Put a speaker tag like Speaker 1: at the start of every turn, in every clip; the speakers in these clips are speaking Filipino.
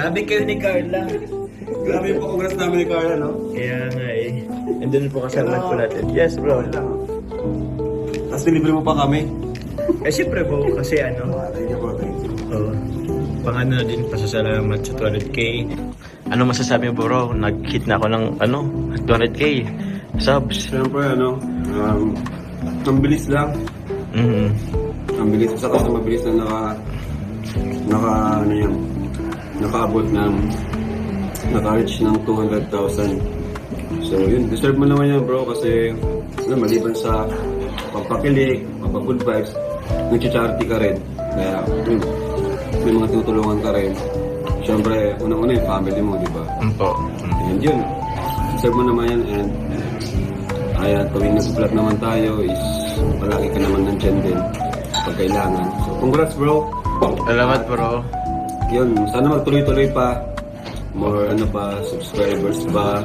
Speaker 1: Sabi kayo ni Carla.
Speaker 2: Grabe yung congrats namin ni Carla, no?
Speaker 1: Kaya nga eh. And then po kasama po natin. Yes bro.
Speaker 2: Tapos delivery mo pa kami.
Speaker 1: Eh siyempre po kasi ano.
Speaker 2: Thank you bro, thank you.
Speaker 1: Pang na din pasasalamat sa 200k. Ano masasabi mo bro? Nag-hit na ako ng 200k subs.
Speaker 2: Siyempre, ang bilis lang. Ang bilis. Sa kasi mabilis na nakaabot ng naka-reach ng 200,000. So yun, deserve mo naman yan bro kasi maliban sa pagpakilig, pagpa-good vibes, nag-charity ka rin. Kaya yun, may mga tinutulungan ka rin. Siyempre, unang-una yung family mo, di ba? And yun, deserve mo naman yan. And kaya tuwing nag-vlog naman tayo is palagi ka naman nandyan din pag kailangan. So congrats bro!
Speaker 1: Salamat bro.
Speaker 2: Yun, sana magtuloy-tuloy pa. More subscribers ba?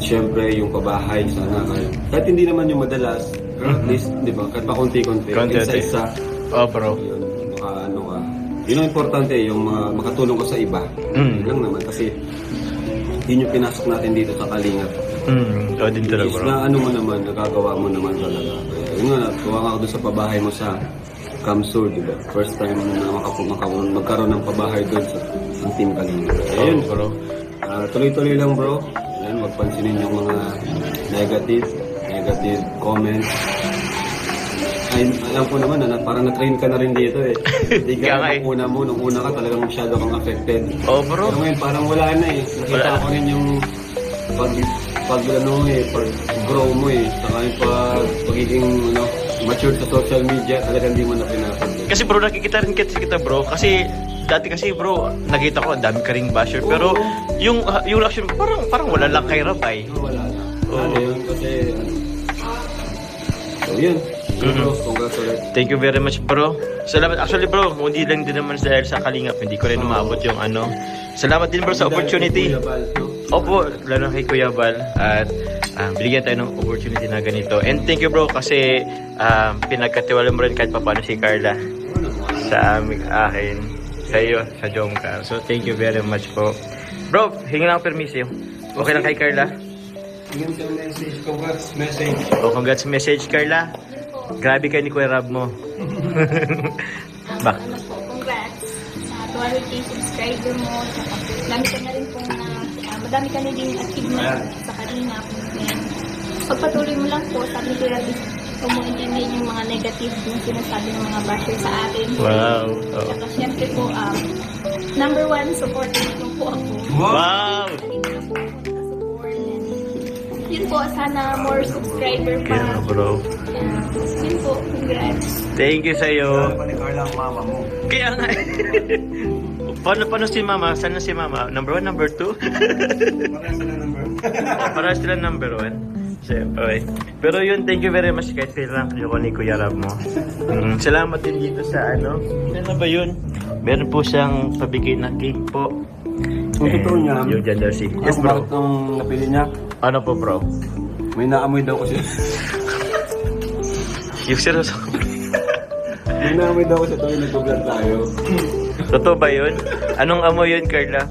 Speaker 2: Siyempre, yung pabahay sana. Kahit hindi naman yung madalas, at least, di ba? Kahit pa konti-konti. Isa-isa.
Speaker 1: Bro.
Speaker 2: Yun, ka. Yun ang importante, yung makatulong ko sa iba. Yun lang naman, kasi yun yung pinasok natin dito sa Kalingap.
Speaker 1: Din talaga bro.
Speaker 2: Na mo naman, nagagawa mo naman talaga. Kaya yun nga, tuwa nga ako doon sa pabahay mo sa Kamsur, di ba? First time na magkaroon ng pabahay doon sa Team Kalingap. Ayun,
Speaker 1: bro.
Speaker 2: Tuloy-tuloy lang bro. Ayan, magpansinin yung mga negative comments. Ay, alam ko naman na parang na-train ka na rin dito eh. Hindi ka nung una ka talagang masyado kang affected.
Speaker 1: Bro.
Speaker 2: Pero ngayon parang wala na eh. Nakita ko rin yung pag-grow mo eh. Saka yung pagiging mature sa social media, talagang hindi mo na pinapansin.
Speaker 1: Kasi bro, nakikita rin kita bro. Kasi dati kasi bro, nakita ko dami ka ring basher. Pero yung reaction parang wala lang kay Rabay.
Speaker 2: Wala lang. Yun kasi so yun. Bro, congrats ulit.
Speaker 1: Thank you very much bro. Salamat. Actually bro, hindi lang din naman dahil sa Kalingap. Hindi ko rin umabot yung Salamat din bro sa opportunity. Opo, lalo kay Kuya Bal. At binigyan tayo ng opportunity na ganito. And thank you bro kasi pinagkatiwala mo rin kahit paano si Carla sa akin, sa iyo, sa Jomcar. So thank you very much po. Bro, hingi lang permiso. Okay lang kay Carla?
Speaker 2: Hingin ka message, congrats message.
Speaker 1: Congrats message Carla. Grabe kayo ni Kuya Rab mo.
Speaker 3: Congrats sa 200k subscriber mo. Madami ka na rin madami ka na din achievement sa Kalingap. Pagpatuloy mo lang po, sabi ko rin kung mo intindihin yung mga negative yung sinasabi ng mga basher sa atin.
Speaker 1: Wow.
Speaker 3: Saka syempre po, number one, support mo po ako.
Speaker 1: Wow!
Speaker 3: Yun po, sana more subscriber pa.
Speaker 1: Yeah, bro.
Speaker 3: Yun po, congrats.
Speaker 1: Thank you sa'yo.
Speaker 2: Pa ni Carla ang mama mo.
Speaker 1: Kaya nga. Paano si mama? Sana si mama? Number 1, number 2? Para sila number 1. Siyempre. Pero yun, thank you very much kahit kailan ko ni Kuya Rab mo. Salamat din dito sa ano ba yun? Meron po siyang pabigay na cake po.
Speaker 2: Kung totoo niya,
Speaker 1: yung gender seat. Yes bro.
Speaker 2: Bakit nung napili niya?
Speaker 1: Ano po bro?
Speaker 2: May naamoy daw kasi.
Speaker 1: Yung seryoso.
Speaker 2: May naamoy daw kasi tuwing nag-vlog tayo.
Speaker 1: Totoo ba yun? Anong amoy yun, Carla?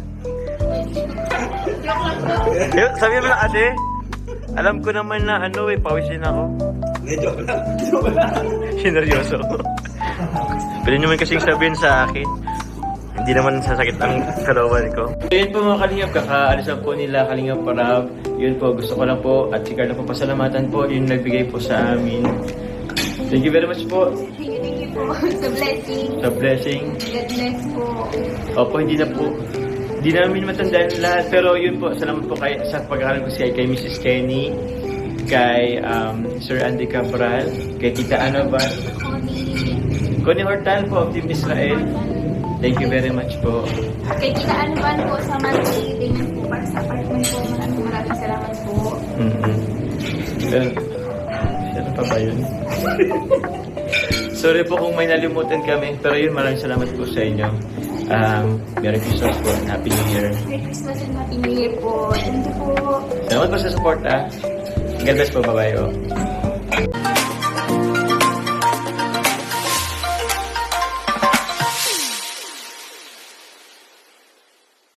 Speaker 1: Sabi mo lang kasi, alam ko naman na pawisin ako.
Speaker 2: Joke lang.
Speaker 1: Sineryoso. Pwede naman kasing sabihin sa akin. Hindi naman sasakit ang kalawan ko. So yun po mga Kalingap, kakaalisan po nila Kalingap Parab. Yun po, gusto ko lang po at si Carla po pasalamatan po. Yun nagbigay po sa amin. Thank you very much po.
Speaker 3: Thank you po sa blessing.
Speaker 1: Sa blessing.
Speaker 3: God bless po.
Speaker 1: Opo, hindi namin matandaan lahat. Pero yun po, salamat po sa pag-aaral ko kay Mrs. Kenny, kay Sir Andy Cabral, kay Tita Annabal, Connie Hortal po of Team Israel. Thank you very much po.
Speaker 3: Kay Tita Annabal po sa monthly payment po para sa apartment po. Maraming salamat po.
Speaker 1: Ano pa ba yun? Sorry po kung may nalimutan kami. Pero yun, maraming salamat po sa inyo. Merry Christmas po. Happy New Year.
Speaker 3: Merry Christmas and Happy New Year po. Thank you po.
Speaker 1: Salamat po sa support God bless po. Bye-bye.